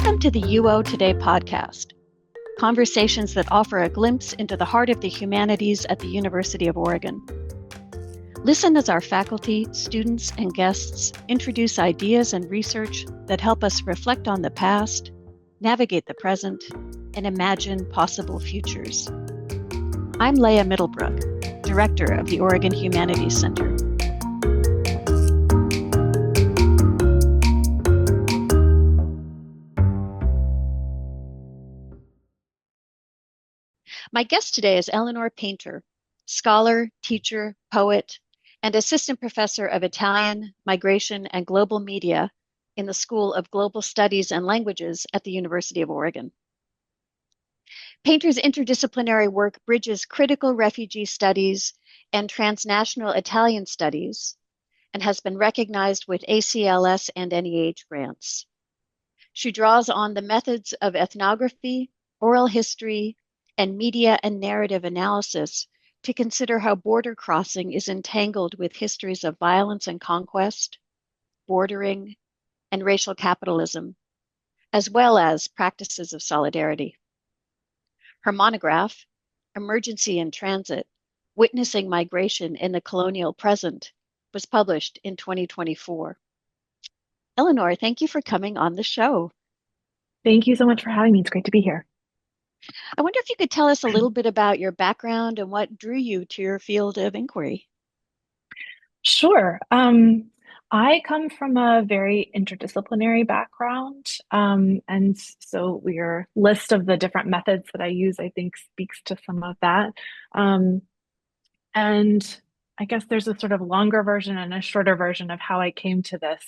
Welcome to the UO Today podcast, conversations that offer a glimpse into the heart of the humanities at the University of Oregon. Listen as our faculty, students, and guests introduce ideas and research that help us reflect on the past, navigate the present, and imagine possible futures. I'm Leah Middlebrook, Director of the Oregon Humanities Center. My guest today is Eleanor Paynter, scholar, teacher, poet, and assistant professor of Italian, migration, and global media in the School of Global Studies and Languages at the University of Oregon. Paynter's interdisciplinary work bridges critical refugee studies and transnational Italian studies and has been recognized with ACLS and NEH grants. She draws on the methods of ethnography, oral history, and media and narrative analysis to consider how border crossing is entangled with histories of violence and conquest, bordering, and racial capitalism, as well as practices of solidarity. Her monograph, Emergency in Transit, Witnessing Migration in the Colonial Present, was published in 2024. Eleanor, thank you for coming on the show. Thank you so much for having me. It's great to be here. I wonder if you could tell us a little bit about your background and what drew you to your field of inquiry. Sure. I come from a very interdisciplinary background. And so your list of the different methods that I use, I think, speaks to some of that. And I guess there's a sort of longer version and a shorter version of how I came to this.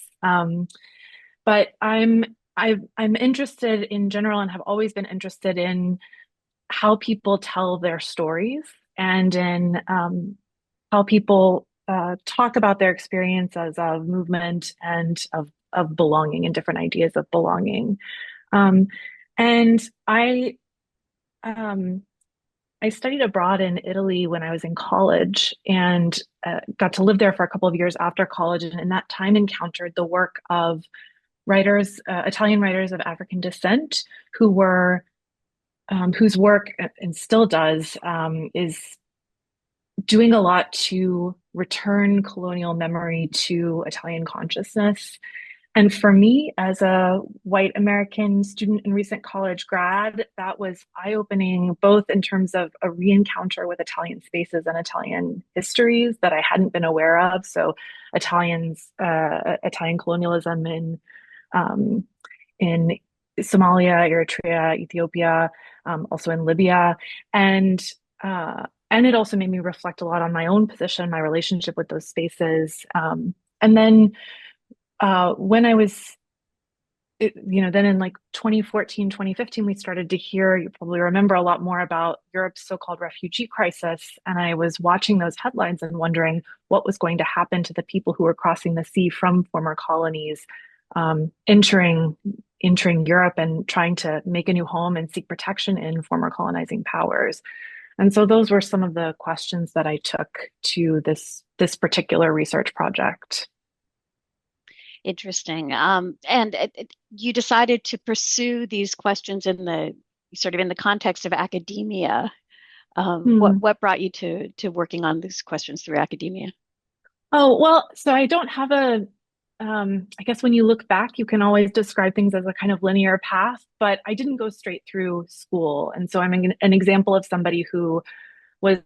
But I'm interested in general and have always been interested in how people tell their stories and in how people talk about their experiences of movement and of belonging and different ideas of belonging. And I studied abroad in Italy when I was in college and got to live there for a couple of years after college, and in that time encountered the work of writers, Italian writers of African descent who were whose work and still does is doing a lot to return colonial memory to Italian consciousness. And for me, as a white American student and recent college grad, that was eye-opening, both in terms of a re-encounter with Italian spaces and Italian histories that I hadn't been aware of. So Italian colonialism in Somalia, Eritrea, Ethiopia, also in Libya, and it also made me reflect a lot on my own position, my relationship with those spaces, and then when I was, then in like 2014, 2015, we started to hear, you probably remember a lot more about Europe's so-called refugee crisis. And I was watching those headlines and wondering what was going to happen to the people who were crossing the sea from former colonies, entering Europe and trying to make a new home and seek protection in former colonizing powers. And so those were some of the questions that I took to this particular research project. Interesting. And you decided to pursue these questions in the context of academia. What brought you to working on these questions through academia? Oh, well, so I don't have I guess when you look back, you can always describe things as a kind of linear path, but I didn't go straight through school. And so I'm an example of somebody who was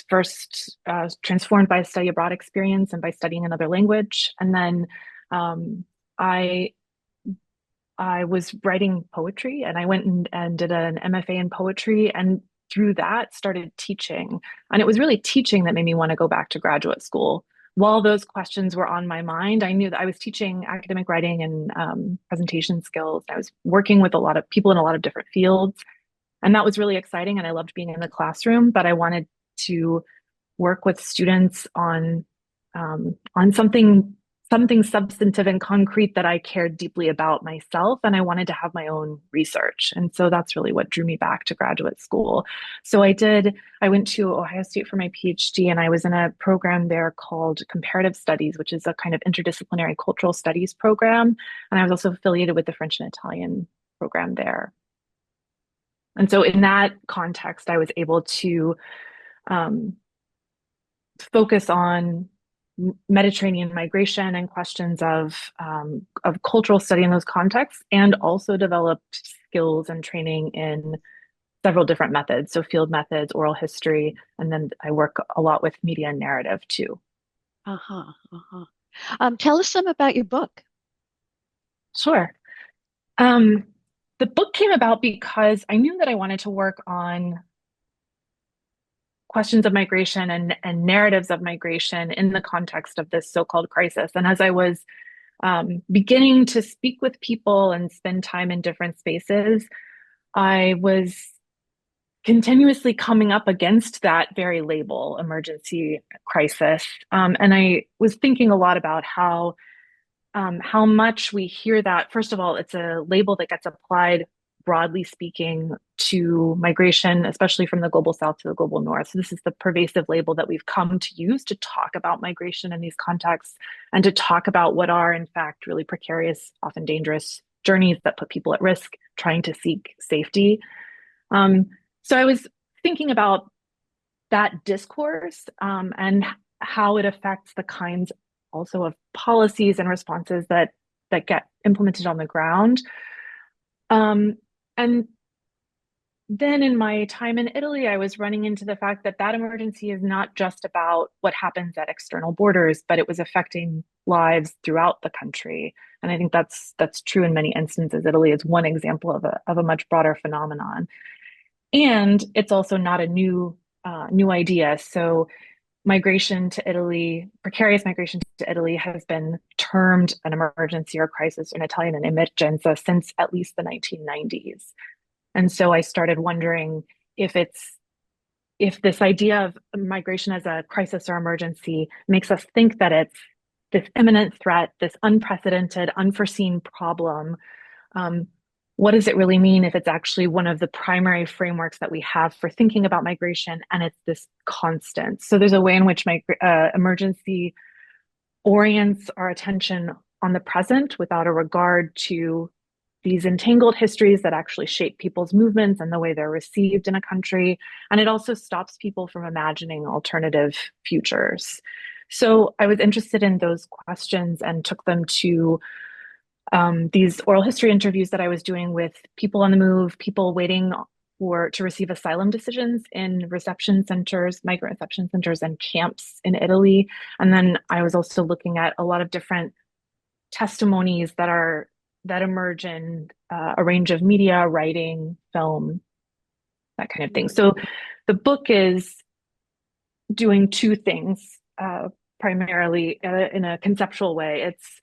first transformed by a study abroad experience and by studying another language. And then I was writing poetry, and I went and did an MFA in poetry, and through that started teaching. And it was really teaching that made me want to go back to graduate school. While those questions were on my mind, I knew that I was teaching academic writing and presentation skills. I was working with a lot of people in a lot of different fields, and that was really exciting. And I loved being in the classroom, but I wanted to work with students on something substantive and concrete that I cared deeply about myself, and I wanted to have my own research. And so that's really what drew me back to graduate school. So I went to Ohio State for my PhD, and I was in a program there called Comparative Studies, which is a kind of interdisciplinary cultural studies program. And I was also affiliated with the French and Italian program there. And so in that context, I was able to um, focus on Mediterranean migration and questions of cultural study in those contexts, and also developed skills and training in several different methods. So field methods, oral history, and then I work a lot with media and narrative too. Uh-huh, uh-huh. Tell us some about your book. Sure. Um, the book came about because I knew that I wanted to work on questions of migration and narratives of migration in the context of this so-called crisis. And as I was beginning to speak with people and spend time in different spaces, I was continuously coming up against that very label, emergency crisis. And I was thinking a lot about how much we hear that. First of all, it's a label that gets applied, broadly speaking, to migration, especially from the global south to the global north. So this is the pervasive label that we've come to use to talk about migration in these contexts and to talk about what are, in fact, really precarious, often dangerous journeys that put people at risk trying to seek safety. Um, so I was thinking about that discourse and how it affects the kinds also of policies and responses that get implemented on the ground. And then in my time in Italy, I was running into the fact that that emergency is not just about what happens at external borders, but it was affecting lives throughout the country. And I think that's true in many instances. Italy is one example of a much broader phenomenon. And it's also not a new idea. So migration to Italy, precarious migration to Italy has been termed an emergency or crisis in Italian and emergenza since at least the 1990s. And so I started wondering if it's if this idea of migration as a crisis or emergency makes us think that it's this imminent threat, this unprecedented, unforeseen problem, um, what does it really mean if it's actually one of the primary frameworks that we have for thinking about migration and it's this constant? So there's a way in which emergency orients our attention on the present without a regard to these entangled histories that actually shape people's movements and the way they're received in a country. And it also stops people from imagining alternative futures. So I was interested in those questions and took them to these oral history interviews that I was doing with people on the move, people waiting to receive asylum decisions in reception centers, migrant reception centers, and camps in Italy. And then I was also looking at a lot of different testimonies that emerge in a range of media, writing, film, that kind of thing. So the book is doing two things primarily in a conceptual way. It's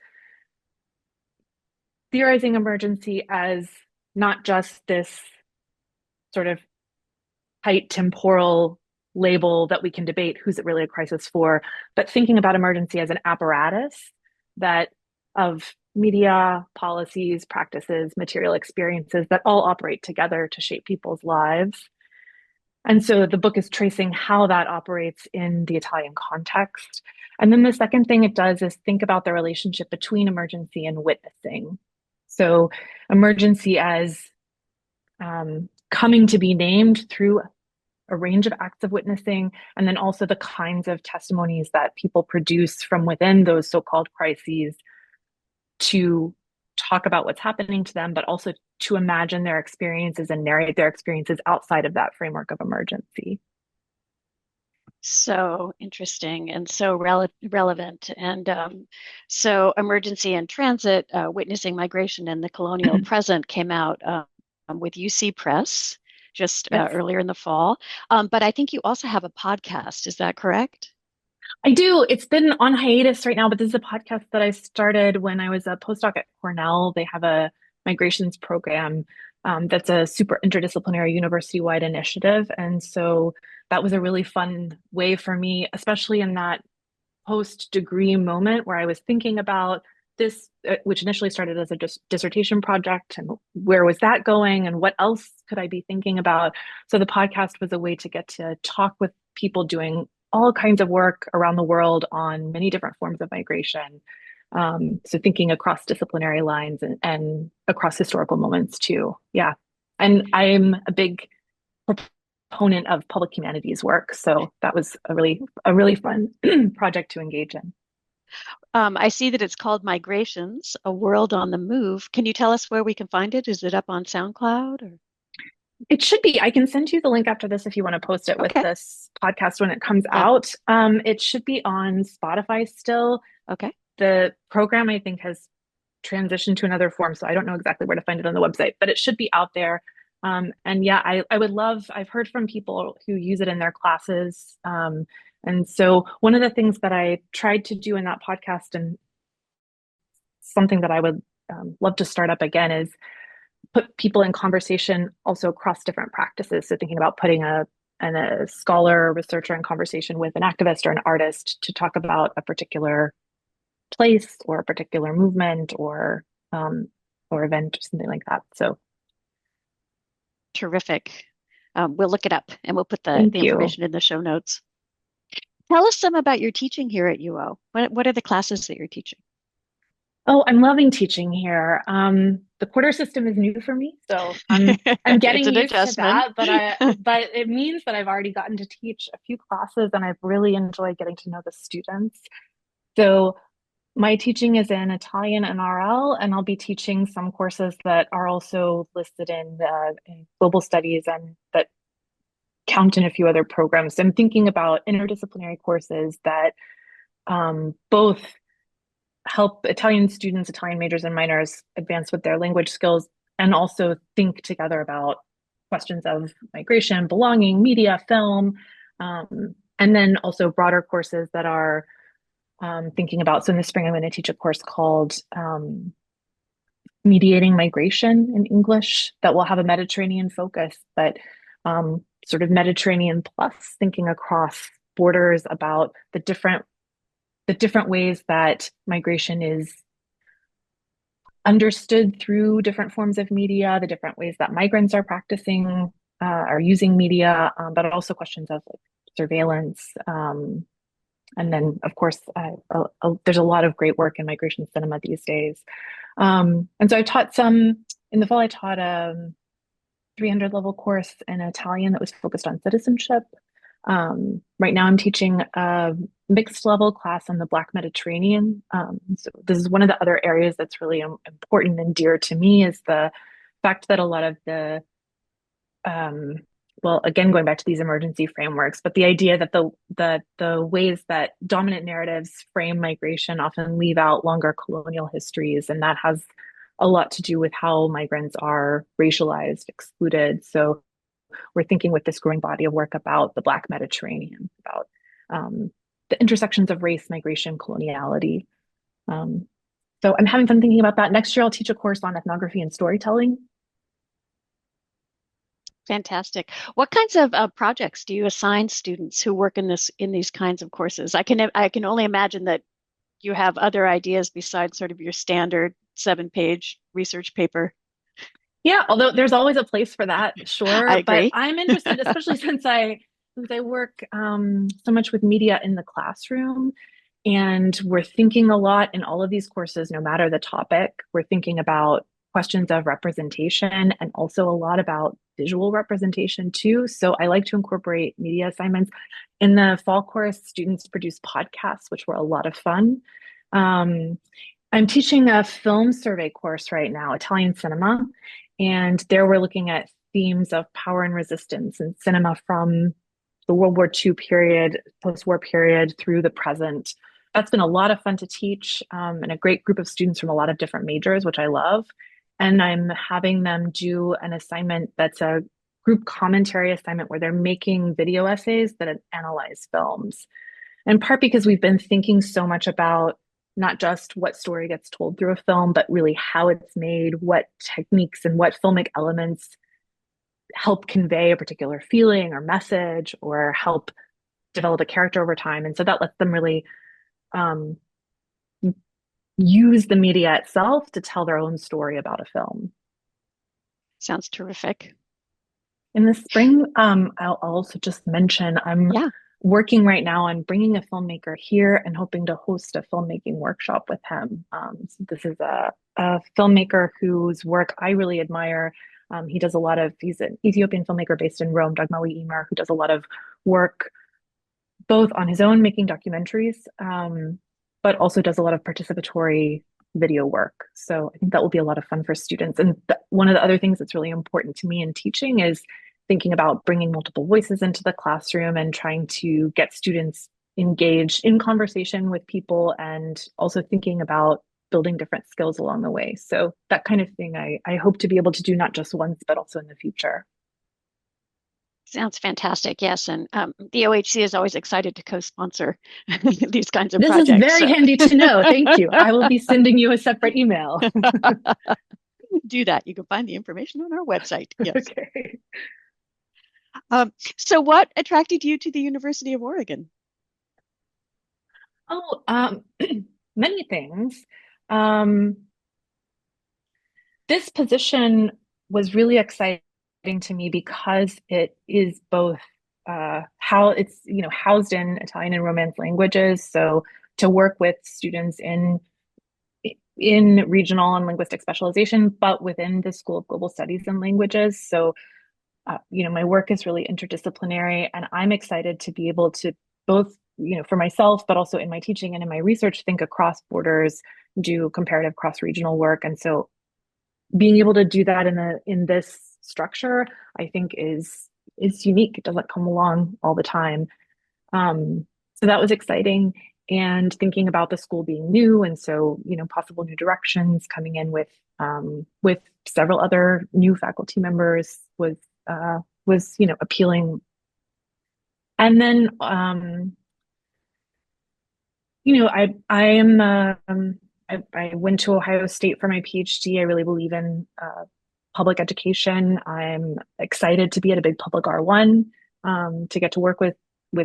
theorizing emergency as not just this sort of tight temporal label that we can debate who's it really a crisis for, but thinking about emergency as an apparatus that of media, policies, practices, material experiences that all operate together to shape people's lives. And so the book is tracing how that operates in the Italian context. And then the second thing it does is think about the relationship between emergency and witnessing. So emergency as coming to be named through a range of acts of witnessing, and then also the kinds of testimonies that people produce from within those so-called crises to talk about what's happening to them, but also to imagine their experiences and narrate their experiences outside of that framework of emergency. So interesting and so relevant. And so, Emergency in Transit, Witnessing Migration in the Colonial Present came out with UC Press just Yes, earlier in the fall. But I think you also have a podcast. Is that correct? I do. It's been on hiatus right now, but this is a podcast that I started when I was a postdoc at Cornell. They have a migrations program that's a super interdisciplinary university-wide initiative. And so that was a really fun way for me, especially in that post-degree moment where I was thinking about this, which initially started as a dissertation project, and where was that going, and what else could I be thinking about? So the podcast was a way to get to talk with people doing all kinds of work around the world on many different forms of migration. So thinking across disciplinary lines and across historical moments too. Yeah. And I'm a big proponent of public humanities work. So that was a really fun project to engage in. I see that it's called Migrations, A World on the Move. Can you tell us where we can find it? Is it up on SoundCloud or? It should be. I can send you the link after this if you want to post it with Okay. this podcast when it comes Yeah. out. It should be on Spotify still. Okay. The program, I think, has transitioned to another form, so I don't know exactly where to find it on the website, but it should be out there. And yeah, I would love, I've heard from people who use it in their classes. And so one of the things that I tried to do in that podcast and something that I would love to start up again is put people in conversation also across different practices. So thinking about putting a scholar or researcher in conversation with an activist or an artist to talk about a particular place or a particular movement um, or event or something like that. So Terrific. We'll look it up and we'll put the thank you. information in the show notes. Tell us some about your teaching here at UO. What are the classes that you're teaching? Oh, I'm loving teaching here. The quarter system is new for me, so I'm It's getting an used to adjustment. that. But it means that I've already gotten to teach a few classes, and I've really enjoyed getting to know the students. So my teaching is in Italian and RL, and I'll be teaching some courses that are also listed in global studies and that count in a few other programs. So I'm thinking about interdisciplinary courses that both help Italian students, Italian majors and minors advance with their language skills and also think together about questions of migration, belonging, media, film, and then also broader courses that are thinking about. So in the spring, I'm going to teach a course called Mediating Migration in English that will have a Mediterranean focus, but sort of Mediterranean plus thinking across borders about the different ways that migration is understood through different forms of media, the different ways that migrants are practicing, are using media, but also questions of like, surveillance. And then, of course, there's a lot of great work in migration cinema these days. And so I taught some in the fall. I taught a 300 level course in Italian that was focused on citizenship. Right now, I'm teaching a mixed level class on the Black Mediterranean. So this is one of the other areas that's really important and dear to me is the fact that a lot of um, well, again, going back to these emergency frameworks, but the idea that the ways that dominant narratives frame migration often leave out longer colonial histories, and that has a lot to do with how migrants are racialized, excluded. So we're thinking with this growing body of work about the Black Mediterranean, about the intersections of race, migration, coloniality. Um, so I'm having fun thinking about that. Next year, I'll teach a course on ethnography and storytelling. Fantastic. What kinds of projects do you assign students who work in these kinds of courses? I can only imagine that you have other ideas besides sort of your standard 7-page research paper. Yeah, although there's always a place for that, I sure. But agree. I'm interested, especially since I work so much with media in the classroom, and we're thinking a lot in all of these courses, no matter the topic. We're thinking about questions of representation and also a lot about visual representation too. So I like to incorporate media assignments. In the fall course, students produce podcasts, which were a lot of fun. Um, I'm teaching a film survey course right now, Italian cinema, and there we're looking at themes of power and resistance in cinema from the World War II period, post-war period through the present. That's been a lot of fun to teach, and a great group of students from a lot of different majors, which I love. And I'm having them do an assignment that's a group commentary assignment where they're making video essays that analyze films. In part because we've been thinking so much about not just what story gets told through a film, but really how it's made, what techniques and what filmic elements help convey a particular feeling or message or help develop a character over time. And so that lets them really um, use the media itself to tell their own story about a film. Sounds terrific. In the spring, I'll also just mention I'm Yeah. working right now on bringing a filmmaker here and hoping to host a filmmaking workshop with him. So this is a filmmaker whose work I really admire. He does a lot of, he's an Ethiopian filmmaker based in Rome, Dagmawi Emer, who does a lot of work both on his own making documentaries, but also does a lot of participatory video work. So I think that will be a lot of fun for students. And one of the other things that's really important to me in teaching is thinking about bringing multiple voices into the classroom and trying to get students engaged in conversation with people and also thinking about building different skills along the way. So that kind of thing I hope to be able to do not just once, but also in the future. Sounds fantastic. Yes. And the OHC is always excited to co-sponsor these kinds of This is projects. very So handy to know. Thank you. I will be sending you a separate email. do that. You can find the information on our website. Yes. Okay. So what attracted you to the University of Oregon? Oh, many things. Um, this position was really exciting to me because it is both how it's housed in Italian and Romance languages. So to work with students in regional and linguistic specialization, but within the School of Global Studies and Languages. So my work is really interdisciplinary, and I'm excited to be able to both, for myself, but also in my teaching and in my research, think across borders, do comparative cross-regional work. And so being able to do that in this structure, I think is unique. It doesn't come along all the time. So that was exciting. And thinking about the school being new, and so possible new directions coming in with several other new faculty members was appealing. And then I am I went to Ohio State for my PhD. I really believe in public education. I'm excited to be at a big public R1 to get to work with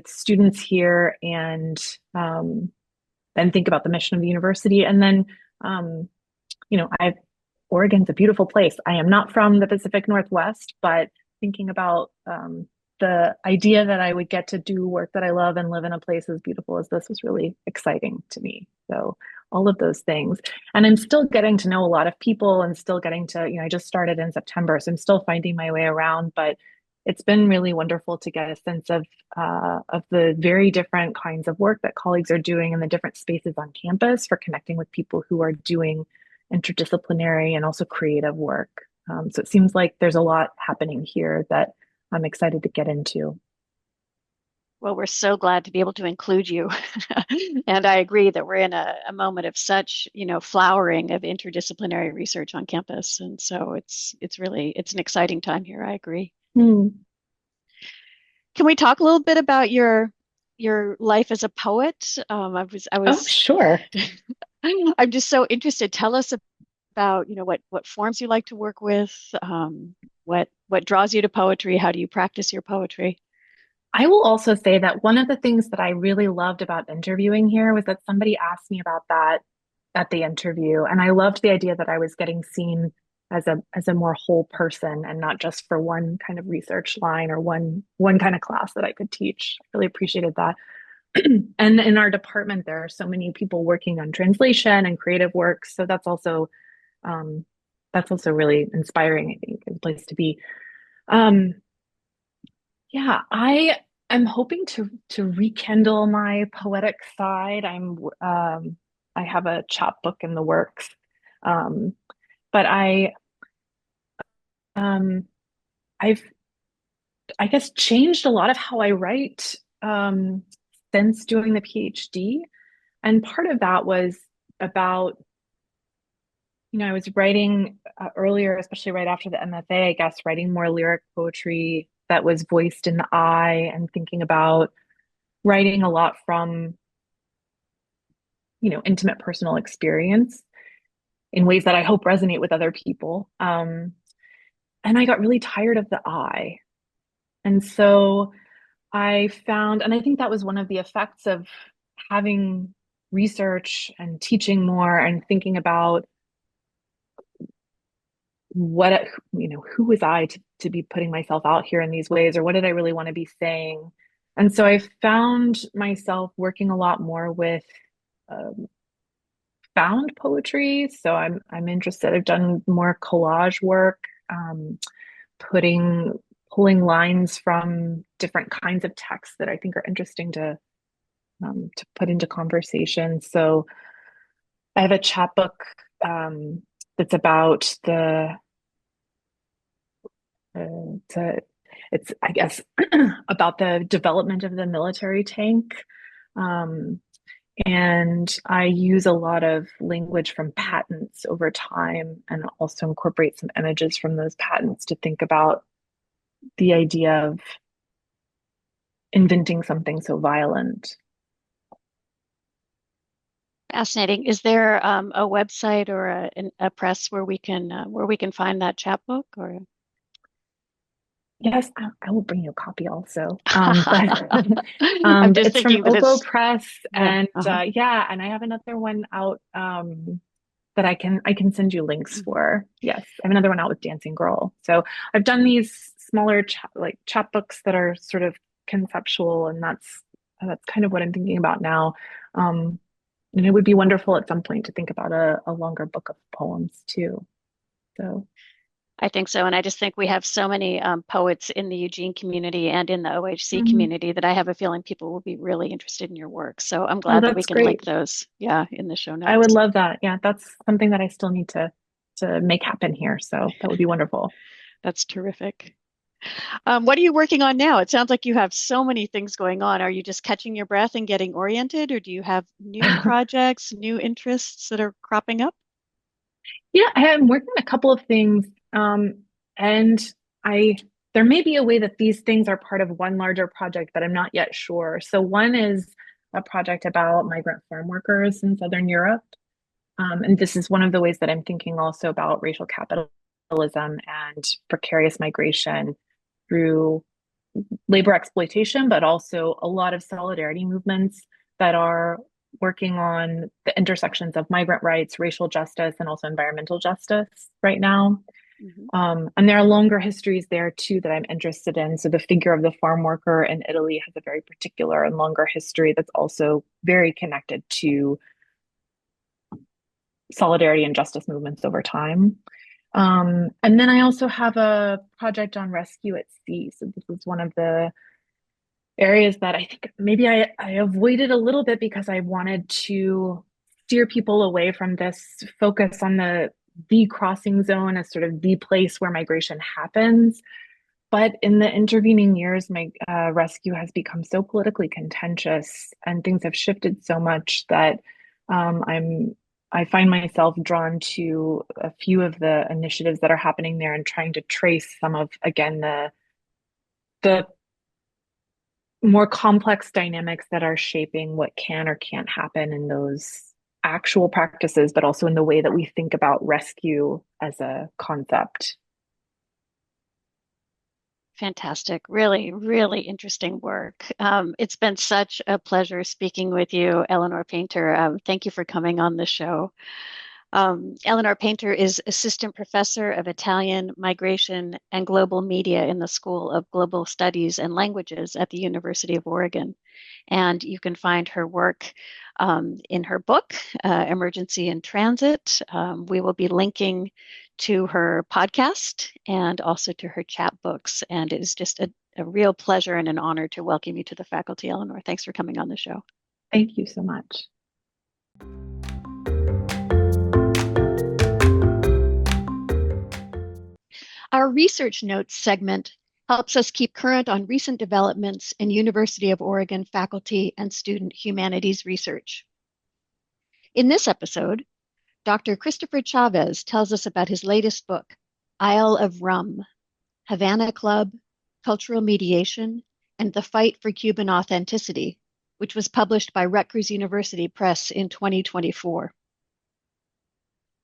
students here and think about the mission of the university. And then I Oregon's a beautiful place. I am not from the Pacific Northwest, but thinking about the idea that I would get to do work that I love and live in a place as beautiful as this was really exciting to me. So all of those things. And I'm still getting to know a lot of people and still getting to, I just started in September, so I'm still finding my way around, but it's been really wonderful to get a sense of the very different kinds of work that colleagues are doing in the different spaces on campus for connecting with people who are doing interdisciplinary and also creative work. So it seems like there's a lot happening here that I'm excited to get into. Well, we're so glad to be able to include you. And I agree that we're in a moment of such, flowering of interdisciplinary research on campus. And so it's an exciting time here. I agree. Hmm. Can we talk a little bit about your life as a poet? I Oh, was sure. I'm just so interested. Tell us about, what forms you like to work with, what draws you to poetry, how do you practice your poetry? I will also say that one of the things that I really loved about interviewing here was that somebody asked me about that at the interview. And I loved the idea that I was getting seen as a more whole person and not just for one kind of research line or one kind of class that I could teach. I really appreciated that. And in our department, there are so many people working on translation and creative work. So um, that's also really inspiring, I think, as a place to be. Um, yeah, I'm hoping to rekindle my poetic side. I have a chapbook in the works. Um, but um I've I guess changed a lot of how I write since doing the PhD. And part of that was about, I was writing earlier, especially right after the MFA, I guess, writing more lyric poetry that was voiced in the I and thinking about writing a lot from, intimate personal experience in ways that I hope resonate with other people. And I got really tired of the I. And so I found, and I think that was one of the effects of having research and teaching more and thinking about what, who was I to be putting myself out here in these ways, or what did I really want to be saying? And so I found myself working a lot more with um, found poetry. So I'm interested. I've done more collage work, putting pulling lines from different kinds of texts that I think are interesting to put into conversation. So I have a chapbook that's about it's, it's I guess about the development of the military tank. Um, and I use a lot of language from patents over time and also incorporate some images from those patents to think about the idea of inventing something so violent. Fascinating. Is there a website or a press where we can find that chapbook? Or Yes, I will bring you a copy also. But I'm just it's from thinking that Ogo it's Press, yeah. and Uh-huh. yeah, and I have another one out that I can send you links Mhm. for. Yes, I have another one out with Dancing Girl. So I've done these smaller like chapbooks that are sort of conceptual, and that's kind of what I'm thinking about now. Um, and it would be wonderful at some point to think about a longer book of poems too. So. I think so. And I just think we have so many poets in the Eugene community and in the OHC Mhm. community that I have a feeling people will be really interested in your work. So I'm Oh, glad that we that's can link great. those, yeah, in the show I would notes. love that. Yeah, that's something that I still need to make happen here. So that would be wonderful. That's terrific. What are you working on now? It sounds like you have so many things going on. Are you just catching your breath and getting oriented, or do you have new projects, new interests that are cropping up? Yeah, I am working on a couple of things. And I there may be a way that these things are part of one larger project, but I'm not yet sure. So one is a project about migrant farm workers in Southern Europe. And this is one of the ways that I'm thinking also about racial capitalism and precarious migration through labor exploitation, but also a lot of solidarity movements that are working on the intersections of migrant rights, racial justice, and also environmental justice right now. Mhm. And there are longer histories there too that I'm interested in. So the figure of the farm worker in Italy has a very particular and longer history that's also very connected to solidarity and justice movements over time. And then I also have a project on rescue at sea. So this is one of the areas that I think maybe I avoided a little bit because I wanted to steer people away from this focus on the crossing zone as sort of the place where migration happens. But in the intervening years, my rescue has become so politically contentious, and things have shifted so much that I find myself drawn to a few of the initiatives that are happening there and trying to trace some of, again, the more complex dynamics that are shaping what can or can't happen in those actual practices, but also in the way that we think about rescue as a concept. Fantastic. Really, really interesting work. It's been such a pleasure speaking with you, Eleanor Paynter. Thank you for coming on the show. Eleanor Paynter is Assistant Professor of Italian, Migration, and Global Media in the School of Global Studies and Languages at the University of Oregon. And you can find her work in her book, Emergency in Transit. We will be linking to her podcast and also to her chat books. And it is just a real pleasure and an honor to welcome you to the faculty, Eleanor. Thanks for coming on the show. Thank you so much. Our research notes segment helps us keep current on recent developments in University of Oregon faculty and student humanities research. In this episode, Dr. Christopher Chavez tells us about his latest book, Isle of Rum, Havana Club, Cultural Mediation, and the Fight for Cuban Authenticity, which was published by Rutgers University Press in 2024.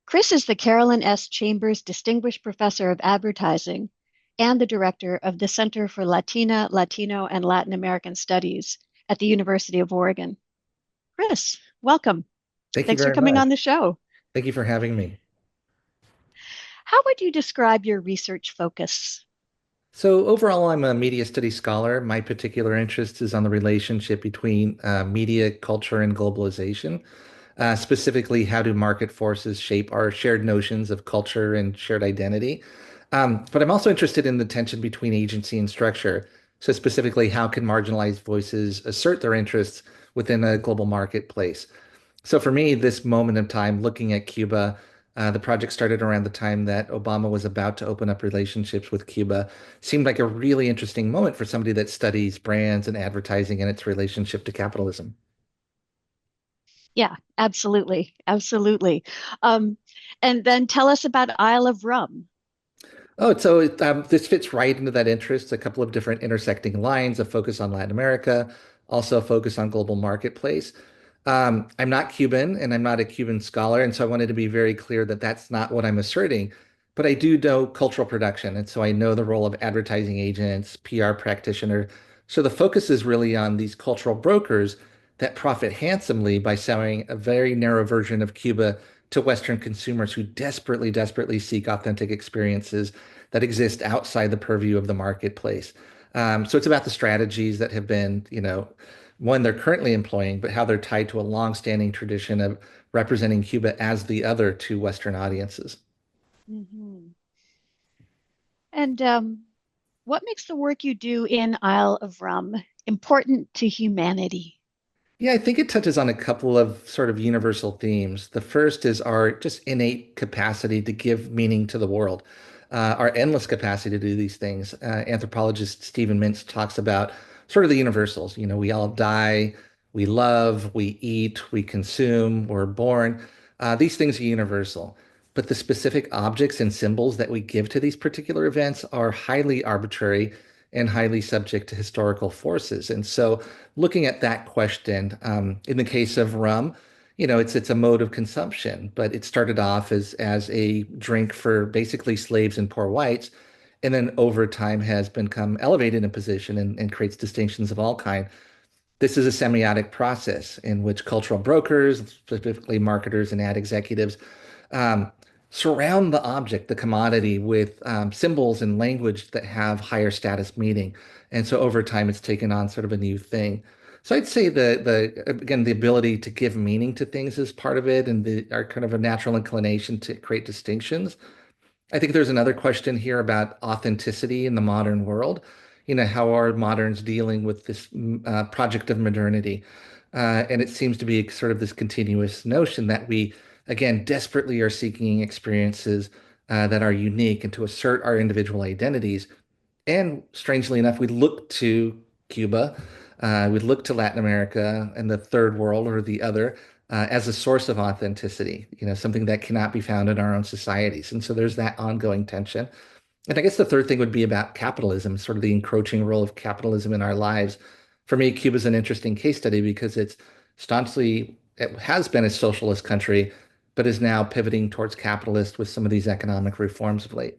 Chris is the Carolyn S. Chambers Distinguished Professor of Advertising and the Director of the Center for Latina, Latino, and Latin American Studies at the University of Oregon. Chris, welcome. Thank you Thanks for very coming much. on the show. Thank you for having me. How would you describe your research focus? So overall, I'm a media studies scholar. My particular interest is on the relationship between media, culture, and globalization. Specifically, how do market forces shape our shared notions of culture and shared identity? But I'm also interested in the tension between agency and structure. So specifically, how can marginalized voices assert their interests within a global marketplace? So for me, this moment of time looking at Cuba, the project started around the time that Obama was about to open up relationships with Cuba. Seemed like a really interesting moment for somebody that studies brands and advertising and its relationship to capitalism. Yeah, absolutely. Absolutely. Um, and then tell us about Isle of Rum. This fits right into that interest. A couple of different intersecting lines, a focus on Latin America, also a focus on global marketplace. I'm not Cuban and I'm not a Cuban scholar, and so I wanted to be very clear that that's not what I'm asserting. But I do know cultural production, and so I know the role of advertising agents, PR practitioner. So the focus is really on these cultural brokers that profit handsomely by selling a very narrow version of Cuba to Western consumers who desperately, desperately seek authentic experiences that exist outside the purview of the marketplace. So it's about the strategies that have been, one they're currently employing, but how they're tied to a long-standing tradition of representing Cuba as the other to Western audiences. Mhm. And what makes the work you do in Isle of Rum important to humanity? Yeah, I think it touches on a couple of sort of universal themes. The first is our just innate capacity to give meaning to the world, our endless capacity to do these things. Anthropologist Stephen Mintz talks about sort of the universals. We all die, we love, we eat, we consume, we're born. These things are universal. But the specific objects and symbols that we give to these particular events are highly arbitrary and highly subject to historical forces. And so, looking at that question, in the case of rum, it's a mode of consumption, but it started off as a drink for basically slaves and poor whites, and then over time has become elevated in position and creates distinctions of all kind. This is a semiotic process in which cultural brokers, specifically marketers and ad executives, um, surround the object, the commodity, with symbols and language that have higher status meaning. And so over time, it's taken on sort of a new thing. So I'd say the again the ability to give meaning to things is part of it, and our kind of a natural inclination to create distinctions. I think there's another question here about authenticity in the modern world. How are moderns dealing with this project of modernity? And it seems to be sort of this continuous notion that we, again, desperately are seeking experiences that are unique and to assert our individual identities. And strangely enough, we look to Cuba, we look to Latin America and the third world or the other as a source of authenticity, something that cannot be found in our own societies. And so there's that ongoing tension. And I guess the third thing would be about capitalism, sort of the encroaching role of capitalism in our lives. For me, Cuba's an interesting case study because it has been a socialist country, but is now pivoting towards capitalist with some of these economic reforms of late.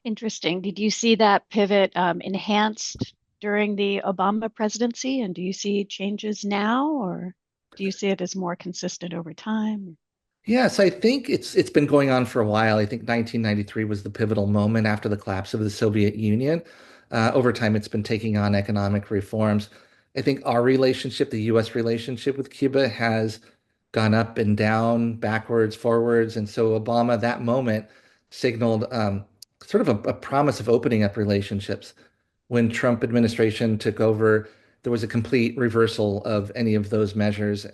Interesting. Did you see that pivot enhanced during the Obama presidency? And do you see changes now, or do you see it as more consistent over time? Yes, I think it's been going on for a while. I think 1993 was the pivotal moment after the collapse of the Soviet Union. Over time, it's been taking on economic reforms. I think our relationship, the U.S. relationship with Cuba, has gone up and down, backwards, forwards, and so Obama, that moment, signaled sort of a promise of opening up relationships. When Trump administration took over, there was a complete reversal of any of those measures.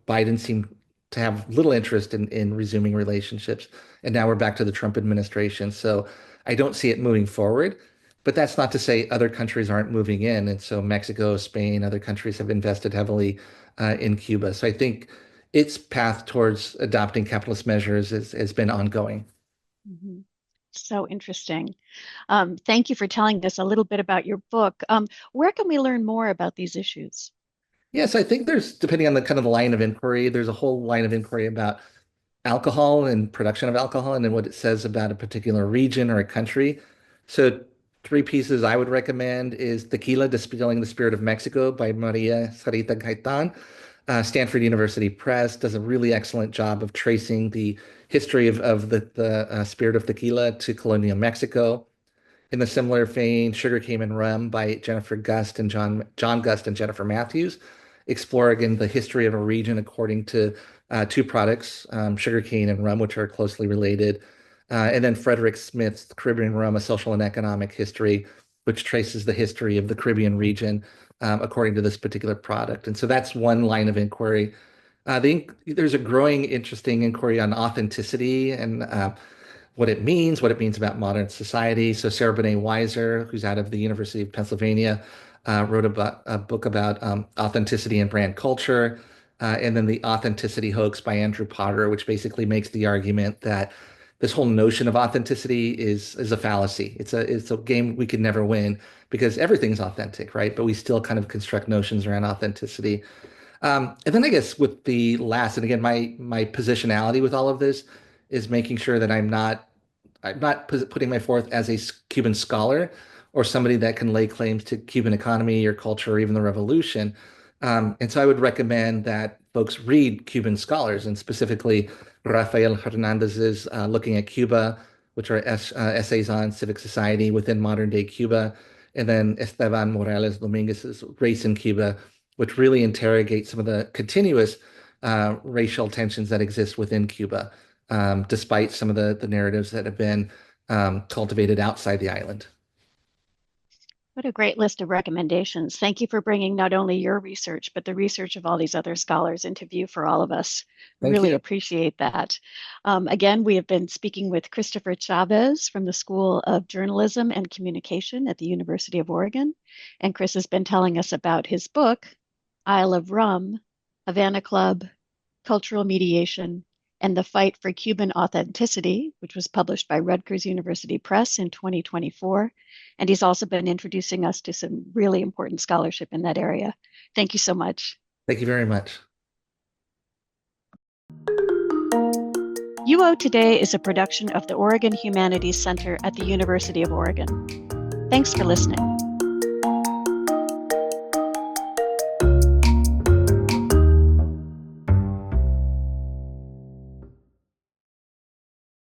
Biden seemed to have little interest in resuming relationships, and now we're back to the Trump administration. So I don't see it moving forward, but that's not to say other countries aren't moving in. And so Mexico, Spain, other countries have invested heavily in Cuba. So I think its path towards adopting capitalist measures has been ongoing. Mhm. So interesting. Thank you for telling us a little bit about your book. Where can we learn more about these issues? Yes, I think there's, depending on the kind of the line of inquiry, there's a whole line of inquiry about alcohol and production of alcohol and then what it says about a particular region or a country. So three pieces I would recommend is Tequila, Distilling the Spirit of Mexico by Maria Sarita Gaitan. Stanford University Press does a really excellent job of tracing the history of the spirit of tequila to colonial Mexico. In the similar vein, Sugarcane and Rum by Jennifer Gust and John Gust and Jennifer Matthews explore again the history of a region according to two products, sugarcane and rum, which are closely related. And then Frederick Smith's Caribbean Rum, A Social and Economic History, which traces the history of the Caribbean region according to this particular product. And so that's one line of inquiry. I think there's a growing interesting inquiry on authenticity and what it means about modern society. So Sarah Benet Weiser, who's out of the University of Pennsylvania, wrote about a book about authenticity and brand culture, and then the authenticity hoax by Andrew Potter, which basically makes the argument that this whole notion of authenticity is a fallacy. It's a game we could never win because everything's authentic, right? But we still kind of construct notions around authenticity. And then I guess with the last, and again, my positionality with all of this is making sure that I'm not putting my forth as a Cuban scholar or somebody that can lay claims to Cuban economy or culture or even the revolution. And so I would recommend that folks read Cuban scholars and specifically Rafael Hernandez's Looking at Cuba, which are essays on civic society within modern day Cuba, and then Esteban Morales Dominguez's Race in Cuba, which really interrogates some of the continuous racial tensions that exist within Cuba, despite some of the narratives that have been cultivated outside the island. What a great list of recommendations. Thank you for bringing not only your research, but the research of all these other scholars into view for all of us. Thank Really you. appreciate that. Again, we have been speaking with Christopher Chavez from the School of Journalism and Communication at the University of Oregon. And Chris has been telling us about his book, Isle of Rum, Havana Club, Cultural Mediation, and the Fight for Cuban Authenticity, which was published by Rutgers University Press in 2024. And he's also been introducing us to some really important scholarship in that area. Thank you so much. Thank you very much. UO Today is a production of the Oregon Humanities Center at the University of Oregon. Thanks for listening.